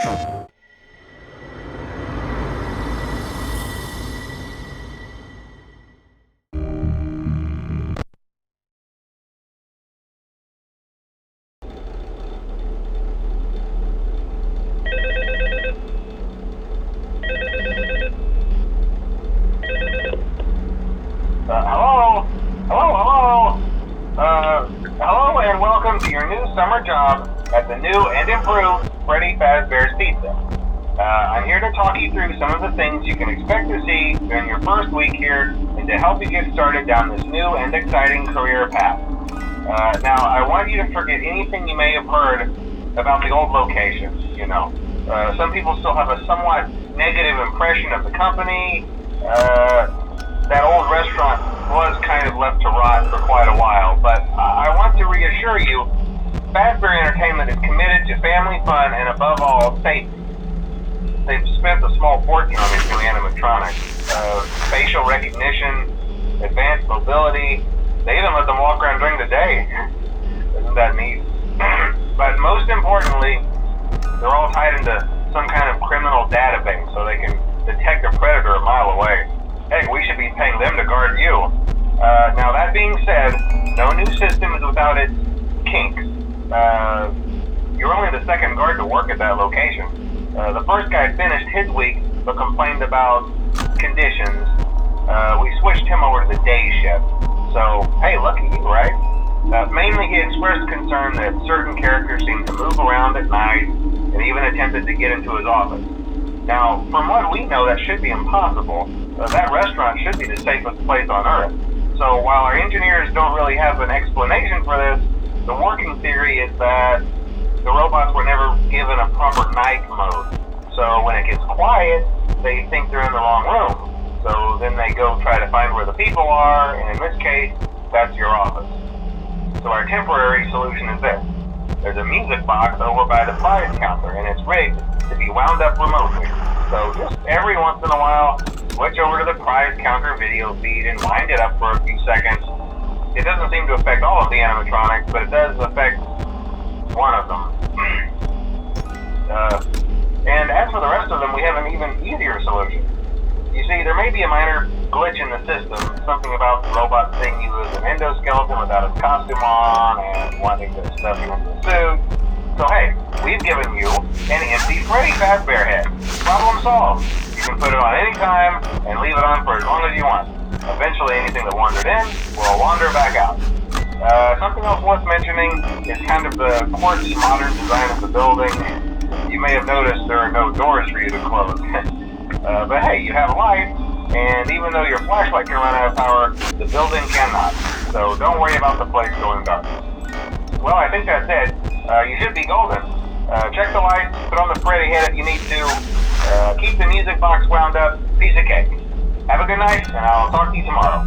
Hello and welcome to your new summer job at the new and improved Freddy Fazbear's Pizza. I'm here to talk you through some of the things you can expect to see during your first week here and to help you get started down this new and exciting career path. Now, I want you to forget anything you may have heard about the old location, some people still have a somewhat negative impression of the company. That old restaurant was kind of left to rot for quite a while, but I want to reassure you, Fazbear Entertainment is committed to family fun and above all, safety. They've spent a small fortune on these new animatronics. Facial recognition, advanced mobility, they even let them walk around during the day. Isn't that neat? But most importantly, they're all tied into some kind of criminal database so they can detect a predator a mile away. Heck, we should be paying them to guard you. Now that being said, no new system is without its kinks. You're only the second guard to work at that location. The first guy finished his week but complained about conditions. We switched him over to the day shift. So, hey, lucky you, right? Mainly he expressed concern that certain characters seemed to move around at night and even attempted to get into his office. Now, from what we know, that should be impossible. That restaurant should be the safest place on Earth. So while our engineers don't really have an explanation for this, the working theory is that the robots were never given a proper night mode. So when it gets quiet, they think they're in the wrong room. So then they go try to find where the people are, and in this case, that's your office. So our temporary solution is this. There's a music box over by the prize counter, and it's rigged to be wound up remotely. So just every once in a while, switch over to the prize counter video feed and wind it up for a few seconds. It doesn't seem to affect all of the animatronics, but it does affect one of them. And as for the rest of them, we have an even easier solution. You see, there may be a minor glitch in the system, something about the robot seeing you as an endoskeleton without his costume on and wanting to stuff you into a suit. So hey, we've given you an empty Freddy Fazbear head. Problem solved. You can put it on any time and leave it on for as long as you want. Eventually anything that wandered in will wander back out. Something else worth mentioning is kind of the quirky modern design of the building. You may have noticed there are no doors for you to close. But hey, you have a light, and even though your flashlight can run out of power, the building cannot. So don't worry about the place going dark. Well, I think that's it. You should be golden. Check the lights, put on the Freddy head if you need to. Keep the music box wound up. Piece of cake. Have a good night, and I'll talk to you tomorrow.